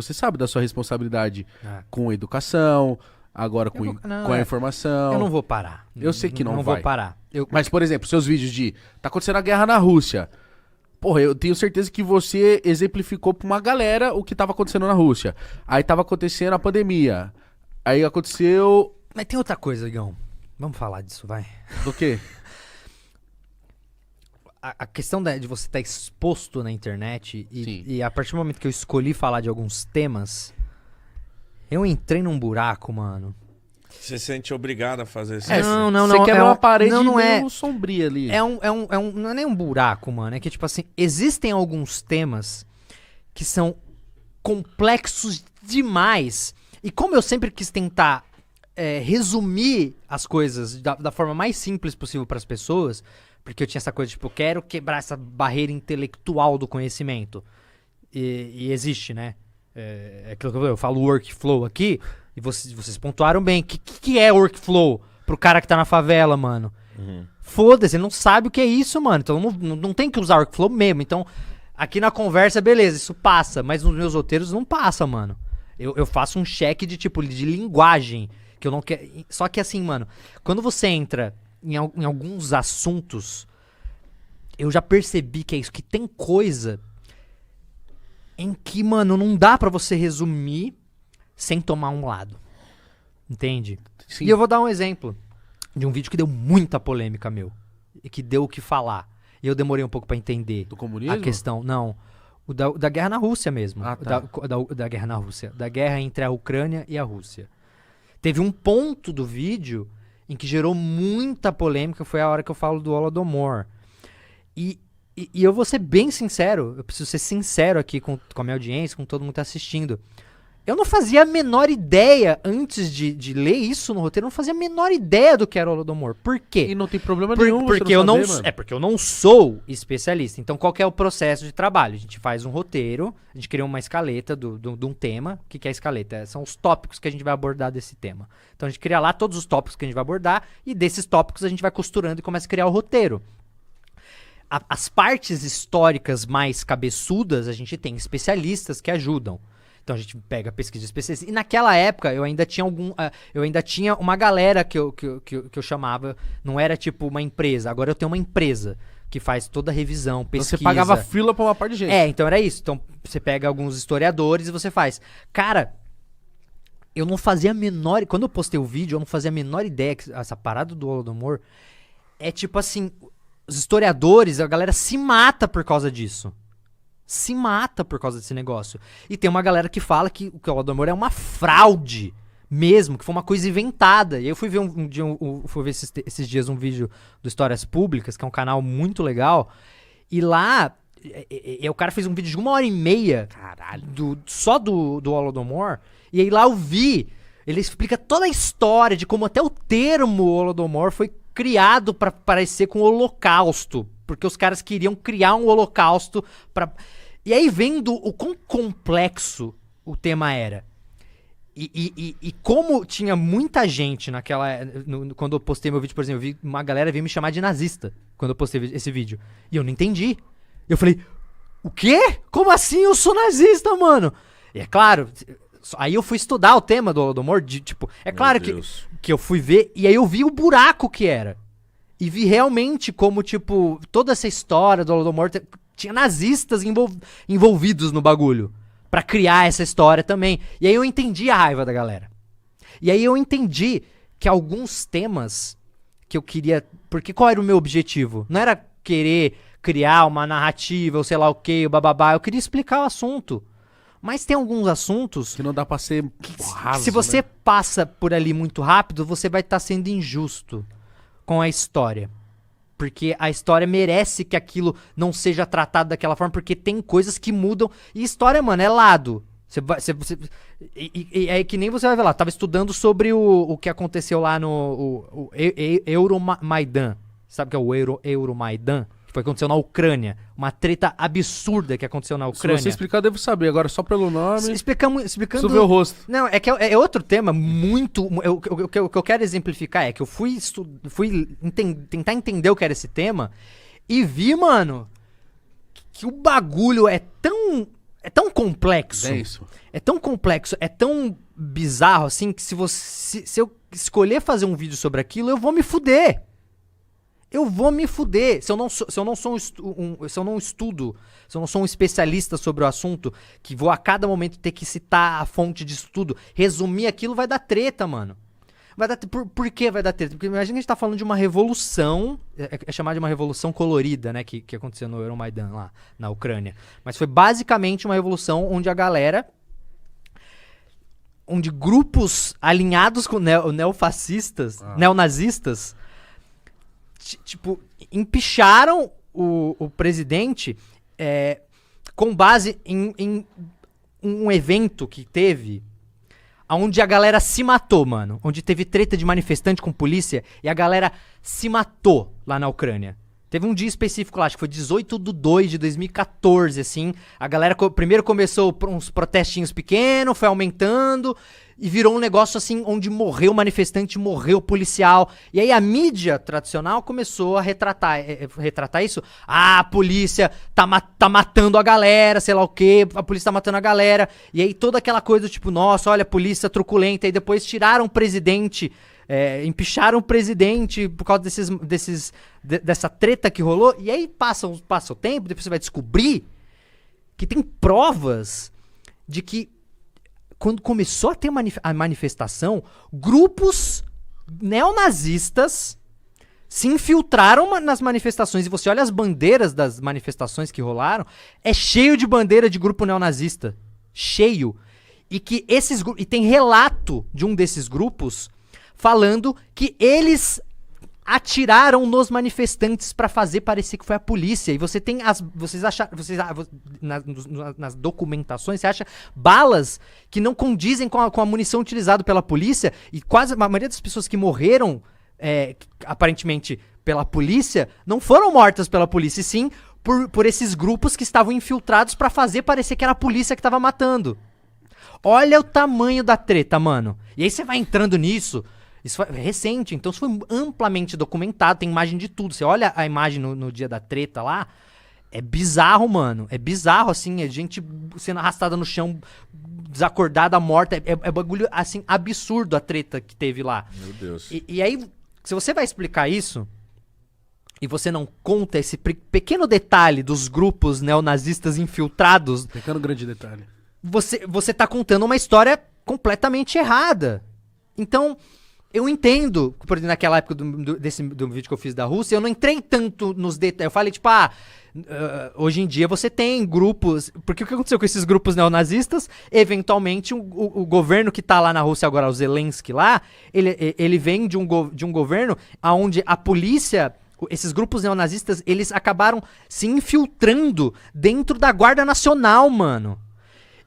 Você sabe da sua responsabilidade com a educação, agora com a informação. Eu não vou parar. Eu sei que não vai. Não vou parar. Mas, por exemplo, seus vídeos de... Tá acontecendo a guerra na Rússia. Porra, eu tenho certeza que você exemplificou pra uma galera o que tava acontecendo na Rússia. Aí tava acontecendo a pandemia. Aí aconteceu... Mas tem outra coisa, Igão. Vamos falar disso, vai. Do quê? A questão de você estar exposto na internet e a partir do momento que eu escolhi falar de alguns temas, eu entrei num buraco, mano. Você se sente obrigado a fazer isso? Não. Você quebra uma parede não é sombria ali. não é nem um buraco, mano. É que, tipo assim, existem alguns temas que são complexos demais. E como eu sempre quis tentar resumir as coisas da forma mais simples possível para as pessoas, porque eu tinha essa coisa, tipo, eu quero quebrar essa barreira intelectual do conhecimento. E existe, né? É aquilo que eu falo workflow aqui, e vocês pontuaram bem. O que é workflow pro cara que tá na favela, mano? Foda-se, ele não sabe o que é isso, mano. Então não tem que usar workflow mesmo. Então, aqui na conversa, beleza, isso passa. Mas nos meus roteiros não passa, mano. Eu faço um check de tipo de linguagem. Que eu não quero. Só que assim, mano, quando você entra em alguns assuntos, eu já percebi que é isso, que tem coisa em que, mano, não dá pra você resumir sem tomar um lado. Entende? Sim. E eu vou dar um exemplo de um vídeo que deu muita polêmica, meu. E que deu o que falar. E eu demorei um pouco pra entender. Do comunismo? A questão, não. O da guerra na Rússia mesmo. Ah, tá. Da guerra na Rússia. Da guerra entre a Ucrânia e a Rússia. Teve um ponto do vídeo em que gerou muita polêmica, foi a hora que eu falo do Holodomor. E eu vou ser bem sincero, eu preciso ser sincero aqui com a minha audiência, com todo mundo que tá assistindo. Eu não fazia a menor ideia, antes de ler isso no roteiro, eu não fazia a menor ideia do que era o Holodomor. Por quê? E não tem problema nenhum Porque eu não porque eu não sou especialista. Então, qual que é o processo de trabalho? A gente faz um roteiro, a gente cria uma escaleta de um tema. O que é a escaleta? São os tópicos que a gente vai abordar desse tema. Então, a gente cria lá todos os tópicos que a gente vai abordar e desses tópicos a gente vai costurando e começa a criar o roteiro. As partes históricas mais cabeçudas, a gente tem especialistas que ajudam. Então a gente pega pesquisa especialista. E naquela época eu ainda tinha uma galera que eu chamava, não era tipo uma empresa, agora eu tenho uma empresa que faz toda a revisão, pesquisa. Então você pagava fila pra uma parte de gente. Então era isso. Então você pega alguns historiadores e você faz. Cara, eu não fazia a menor... Quando eu postei o vídeo, eu não fazia a menor ideia que essa parada do Holodomor é tipo assim, os historiadores, a galera se mata por causa disso. Se mata por causa desse negócio. E tem uma galera que fala que o Holodomor é uma fraude mesmo, que foi uma coisa inventada. E aí eu fui ver fui ver esses dias um vídeo do Histórias Públicas, que é um canal muito legal. E lá, o cara fez um vídeo de 1h30 só do Holodomor. E aí lá eu vi, ele explica toda a história de como até o termo Holodomor foi criado pra parecer com o Holocausto. Porque os caras queriam criar um holocausto pra... E aí vendo o quão complexo o tema era. E como tinha muita gente naquela... quando eu postei meu vídeo, por exemplo, eu vi uma galera vir me chamar de nazista quando eu postei esse vídeo. E eu não entendi. Eu falei, o quê? Como assim eu sou nazista, mano? E é claro... Aí eu fui estudar o tema do Holodomor, tipo... É claro que eu fui ver, e aí eu vi o buraco que era. E vi realmente como, tipo, toda essa história do Holodomor tinha nazistas envolvidos no bagulho. Pra criar essa história também. E aí eu entendi a raiva da galera. E aí eu entendi que alguns temas que eu queria... Porque qual era o meu objetivo? Não era querer criar uma narrativa ou sei lá o que, o bababá. Eu queria explicar o assunto. Mas tem alguns assuntos... Que não dá pra ser raso, se você né? passa por ali muito rápido, você vai estar sendo injusto com a história. Porque a história merece que aquilo não seja tratado daquela forma, porque tem coisas que mudam. E história, mano, é lado. E é que nem você vai ver lá. Tava estudando sobre o que aconteceu lá no Euromaidan. Sabe o que é o Euromaidan? Que foi o que aconteceu na Ucrânia. Uma treta absurda que aconteceu na Ucrânia. Se você explicar, eu devo saber. Agora, só pelo nome... Explicando... Preciso ver o rosto. Não, é que é outro tema muito... O que eu quero exemplificar é que eu fui tentar entender o que era esse tema e vi, mano, que o bagulho é é tão complexo. É isso. É tão complexo, é tão bizarro assim que se eu escolher fazer um vídeo sobre aquilo, eu vou me fuder. Eu vou me fuder. Se eu não sou um especialista sobre o assunto, que vou a cada momento ter que citar a fonte de estudo, resumir aquilo, vai dar treta, mano. Vai dar, por que vai dar treta? Porque imagina que a gente tá falando de uma revolução, é chamada de uma revolução colorida, né, que aconteceu no Euromaidan lá, na Ucrânia. Mas foi basicamente uma revolução onde a galera, onde grupos alinhados com neofascistas, neonazistas, tipo, empicharam o presidente com base em um evento que teve, onde a galera se matou, mano. Onde teve treta de manifestante com polícia e a galera se matou lá na Ucrânia. Teve um dia específico lá, acho que foi 18/2/2014, assim. A galera primeiro começou uns protestinhos pequenos, foi aumentando e virou um negócio assim, onde morreu manifestante, morreu policial. E aí a mídia tradicional começou a retratar isso. Ah, a polícia tá matando a galera, sei lá o quê, a polícia tá matando a galera. E aí toda aquela coisa do tipo, nossa, olha, a polícia truculenta. E depois tiraram o presidente, empicharam o presidente por causa dessa treta que rolou. E aí passa o tempo, depois você vai descobrir que tem provas de que quando começou a ter a manifestação, grupos neonazistas se infiltraram nas manifestações. E você olha as bandeiras das manifestações que rolaram, é cheio de bandeira de grupo neonazista. Cheio. E que e tem relato de um desses grupos falando que eles atiraram nos manifestantes pra fazer parecer que foi a polícia. E você tem nas documentações, você acha balas que não condizem com a munição utilizada pela polícia. E quase a maioria das pessoas que morreram, aparentemente pela polícia, não foram mortas pela polícia, e sim por esses grupos que estavam infiltrados pra fazer parecer que era a polícia que tava matando. Olha o tamanho da treta, mano. E aí você vai entrando nisso. Isso foi recente, então isso foi amplamente documentado, tem imagem de tudo. Você olha a imagem no dia da treta lá, é bizarro, mano. É bizarro, assim, é gente sendo arrastada no chão, desacordada, morta. É bagulho, assim, absurdo a treta que teve lá. Meu Deus. E aí, se você vai explicar isso, e você não conta esse pequeno detalhe dos grupos neonazistas infiltrados... Pequeno grande detalhe. Você tá contando uma história completamente errada. Então... Eu entendo, por exemplo, naquela época do vídeo que eu fiz da Rússia, eu não entrei tanto nos detalhes. Eu falei, tipo, hoje em dia você tem grupos... Porque o que aconteceu com esses grupos neonazistas? Eventualmente, o governo que tá lá na Rússia agora, o Zelensky lá, ele vem de um governo onde a polícia... Esses grupos neonazistas, eles acabaram se infiltrando dentro da Guarda Nacional, mano.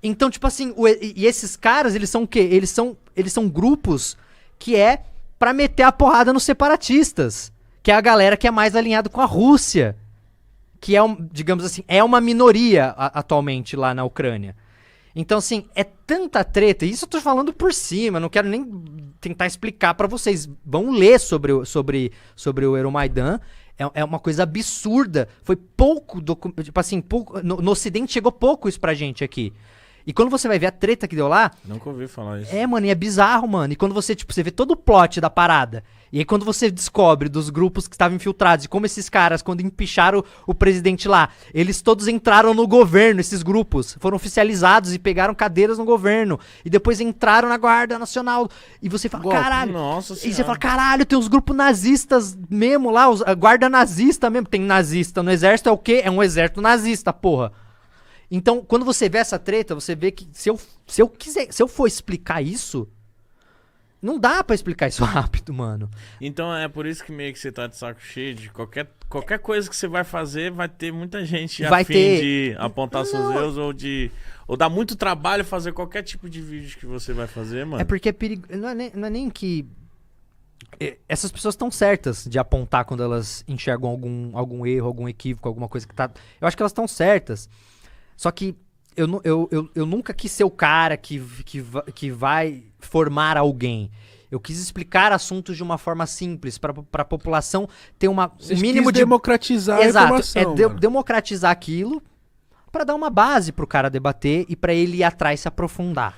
Então, tipo assim, e esses caras, eles são o quê? Eles são grupos... que é pra meter a porrada nos separatistas, que é a galera que é mais alinhada com a Rússia, que é, digamos assim, é uma minoria atualmente lá na Ucrânia. Então, assim, é tanta treta, isso eu tô falando por cima, não quero nem tentar explicar pra vocês, vão ler sobre o Euromaidan, é uma coisa absurda, foi pouco, tipo assim, pouco, no Ocidente chegou pouco isso pra gente aqui. E quando você vai ver a treta que deu lá... Nunca ouvi falar isso. Mano, e é bizarro, mano. E quando você vê todo o plot da parada. E aí quando você descobre dos grupos que estavam infiltrados e como esses caras, quando empicharam o presidente lá, eles todos entraram no governo, esses grupos. Foram oficializados e pegaram cadeiras no governo. E depois entraram na Guarda Nacional. E você fala, caralho... Nossa Senhora. E você fala, caralho, tem uns grupos nazistas mesmo lá, a Guarda nazista mesmo. Tem nazista no exército, é o quê? É um exército nazista, porra. Então, quando você vê essa treta, você vê que se eu for explicar isso, não dá pra explicar isso rápido, mano. Então é por isso que meio que você tá de saco cheio de qualquer coisa que você vai fazer, vai ter muita gente a fim de apontar seus erros ou dar muito trabalho fazer qualquer tipo de vídeo que você vai fazer, mano. É porque é perigo, não é nem que... Essas pessoas estão certas de apontar quando elas enxergam algum erro, algum equívoco, alguma coisa que tá... Eu acho que elas estão certas. Só que eu nunca quis ser o cara que vai formar alguém. Eu quis explicar assuntos de uma forma simples, para a população ter um mínimo de... democratizar Exato, a informação. democratizar aquilo, pra dar uma base pro cara debater e pra ele ir atrás se aprofundar.